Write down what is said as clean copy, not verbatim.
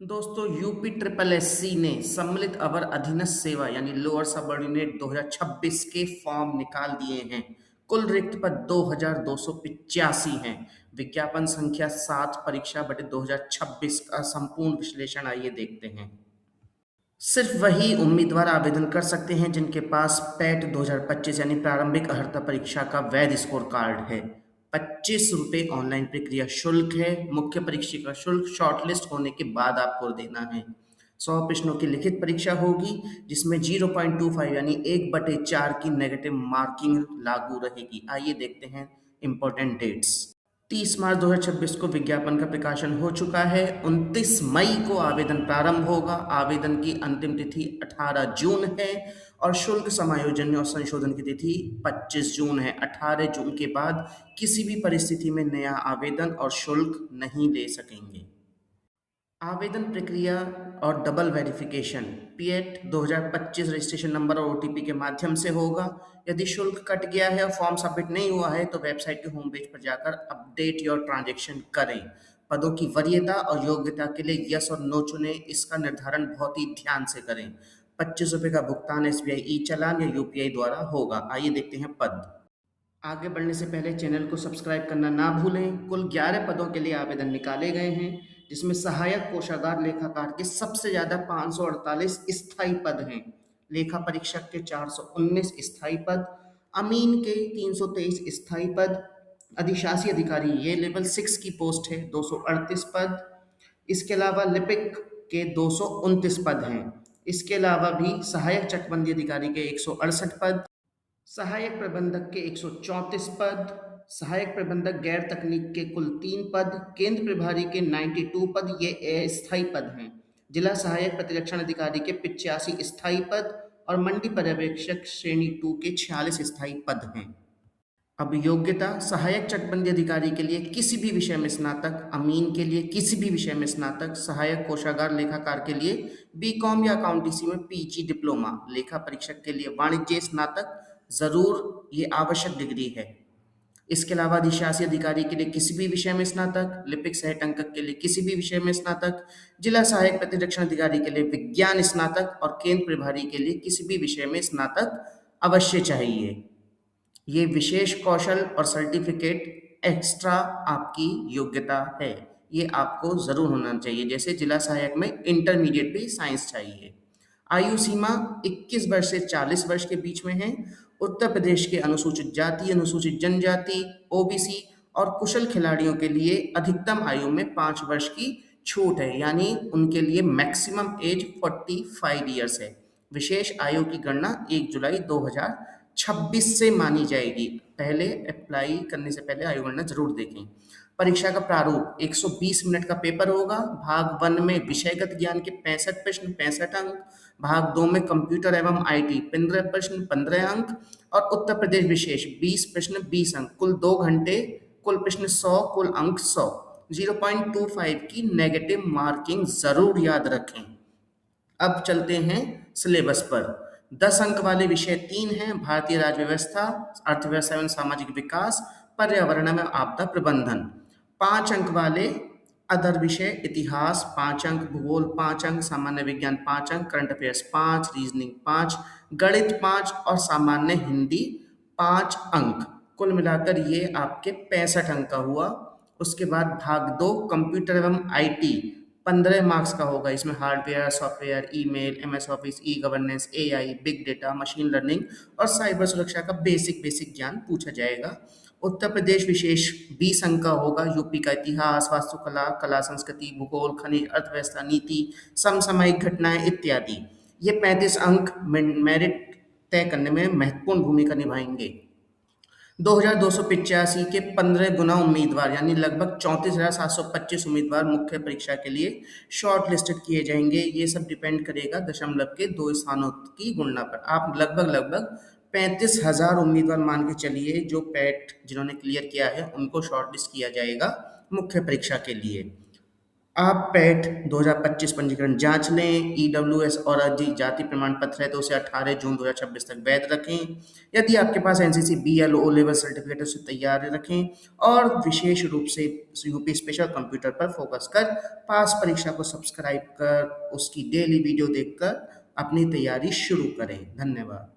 दोस्तों UP triple SC ने सम्मिलित अवर अधीनस्थ सेवा यानी लोअर सबऑर्डिनेट 2026 के फॉर्म निकाल दिए हैं। कुल रिक्त पद 2285 हैं। विज्ञापन संख्या 7 परीक्षा बटे 2026 का संपूर्ण विश्लेषण आइए देखते हैं। सिर्फ वही उम्मीदवार आवेदन कर सकते हैं जिनके पास पैट 2025 यानी प्रारंभिक अर्हता परीक्षा का वैध स्कोर कार्ड है। 25 रुपये ऑनलाइन प्रक्रिया शुल्क है। मुख्य परीक्षा का शुल्क शॉर्टलिस्ट होने के बाद आपको देना है। 100 प्रश्नों की लिखित परीक्षा होगी जिसमें 0.25 यानी 1/4 की नेगेटिव मार्किंग लागू रहेगी। आइए देखते हैं इंपॉर्टेंट डेट्स। 30 मार्च 2026 को विज्ञापन का प्रकाशन हो चुका है। 29 मई को आवेदन प्रारंभ होगा। आवेदन की अंतिम तिथि 18 जून है और शुल्क समायोजन और संशोधन की तिथि 25 जून है। 18 जून के बाद किसी भी परिस्थिति में नया आवेदन और शुल्क नहीं ले सकेंगे। आवेदन प्रक्रिया और डबल वेरिफिकेशन पीएट 2025 रजिस्ट्रेशन नंबर और ओटीपी के माध्यम से होगा। यदि शुल्क कट गया है और फॉर्म सबमिट नहीं हुआ है तो वेबसाइट के होम पेज पर जाकर अपडेट योर ट्रांजैक्शन करें। पदों की वरीयता और योग्यता के लिए यस और नो चुनें। इसका निर्धारण बहुत ही ध्यान से करें। 25 रुपये का भुगतान एसबीआई ई चालान या यूपीआई द्वारा होगा। आइए देखते हैं पद। आगे बढ़ने से पहले चैनल को सब्सक्राइब करना ना भूलें। कुल 11 पदों के लिए आवेदन निकाले गए हैं जिसमें सहायक कोषागार लेखाकार के सबसे ज़्यादा 548 स्थायी पद हैं। लेखा परीक्षक के 419 स्थायी पद, अमीन के 323 स्थायी पद, अधिशासी अधिकारी ये लेवल 6 की पोस्ट है 238 पद। इसके अलावा लिपिक के 229 पद हैं। इसके अलावा भी सहायक चकबंदी अधिकारी के 168 पद, सहायक प्रबंधक के 134 पद, सहायक प्रबंधक गैर तकनीक के कुल 3 पद, केंद्र प्रभारी के 92 पद ये अस्थायी पद हैं। जिला सहायक प्रतिरक्षण अधिकारी के 85 स्थायी पद और मंडी पर्यवेक्षक श्रेणी 2 के 46 स्थायी पद हैं। अब योग्यता सहायक चकबंदी अधिकारी के लिए किसी भी विषय में स्नातक, अमीन के लिए किसी भी विषय में स्नातक, सहायक कोषागार लेखाकार के लिए बीकॉम या अकाउंटेंसी में पीजी डिप्लोमा, लेखा परीक्षक के लिए वाणिज्य स्नातक जरूर ये आवश्यक डिग्री है। इसके अलावा अधिशासी अधिकारी के लिए किसी भी विषय में स्नातक, लिपिक सह टंकक के लिए किसी भी विषय में स्नातक, जिला सहायक प्रतिरक्षण अधिकारी के लिए विज्ञान स्नातक और केंद्र प्रभारी के लिए किसी भी विषय में स्नातक अवश्य चाहिए। ये विशेष कौशल और सर्टिफिकेट एक्स्ट्रा आपकी योग्यता है। ये आपको ज़रूर होना चाहिए। जैसे जिला सहायक में इंटरमीडिएट पे साइंस चाहिए। आयु सीमा 21 वर्ष से 40 वर्ष के बीच में है। उत्तर प्रदेश के अनुसूचित जाति, अनुसूचित जनजाति, ओबीसी और कुशल खिलाड़ियों के लिए अधिकतम आयु में 5 वर्ष की छूट है, यानी उनके लिए मैक्सिमम एज 45 ईयर्स है। विशेष आयु की गणना 1 जुलाई 2026 से मानी जाएगी। पहले अप्लाई करने से पहले आयु गणना जरूर देखें। परीक्षा का प्रारूप 120 मिनट का पेपर होगा। भाग 1 में विषयगत ज्ञान के 65 प्रश्न 65 अंक, भाग 2 में कंप्यूटर एवं आईटी 15 प्रश्न 15 अंक और उत्तर प्रदेश विशेष 20 प्रश्न 20 अंक, कुल 2 घंटे, कुल प्रश्न 100, कुल अंक 100। 0.25 की नेगेटिव मार्किंग जरूर याद रखें। अब चलते हैं सिलेबस पर। 10 अंक वाले विषय 3 हैं: भारतीय राज्य व्यवस्था, अर्थव्यवस्था एवं सामाजिक विकास, पर्यावरण एवं आपदा प्रबंधन। 5 अंक वाले अदर विषय इतिहास 5 अंक, भूगोल 5 अंक, सामान्य विज्ञान 5 अंक, करंट अफेयर्स 5, रीजनिंग 5, गणित 5 और सामान्य हिंदी 5 अंक। कुल मिलाकर ये आपके 65 अंक का हुआ। उसके बाद भाग 2 कंप्यूटर एवं आईटी 15 मार्क्स का होगा। इसमें hardware, software, email, MS office, e governance, AI, big data, machine learning और साइबर सुरक्षा का बेसिक ज्ञान पूछा जाएगा। उत्तर प्रदेश विशेष 20 अंक का होगा। यूपी का इतिहास, वास्तुकला, कला संस्कृति, भूगोल, खनिज, अर्थव्यवस्था, नीति, समसामयिक घटनाएं इत्यादि। ये 35 अंक मेरिट तय करने में महत्वपूर्ण भूमिका निभाएंगे। 2285 के 15 गुना उम्मीदवार यानी लगभग 34,725 उम्मीदवार मुख्य परीक्षा के लिए शॉर्ट लिस्टेड किए जाएंगे। ये सब डिपेंड करेगा दशमलव के 2 स्थानों की गणना पर। आप लगभग 35,000 उम्मीदवार मान के चलिए जो पैट जिन्होंने क्लियर किया है उनको शॉर्ट लिस्ट किया जाएगा मुख्य परीक्षा के लिए। आप पैट 2025 पंजीकरण जांच लें। ईडब्ल्यूएस और अर्जी जाति प्रमाण पत्र है तो उसे 18 जून 2026 तक वैध रखें। यदि आपके पास एनसीसी बीएलओ लेवल सर्टिफिकेट है उसे तैयार रखें और विशेष रूप से यूपी स्पेशल कंप्यूटर पर फोकस कर पास परीक्षा को सब्सक्राइब कर उसकी डेली वीडियो देखकर अपनी तैयारी शुरू करें। धन्यवाद।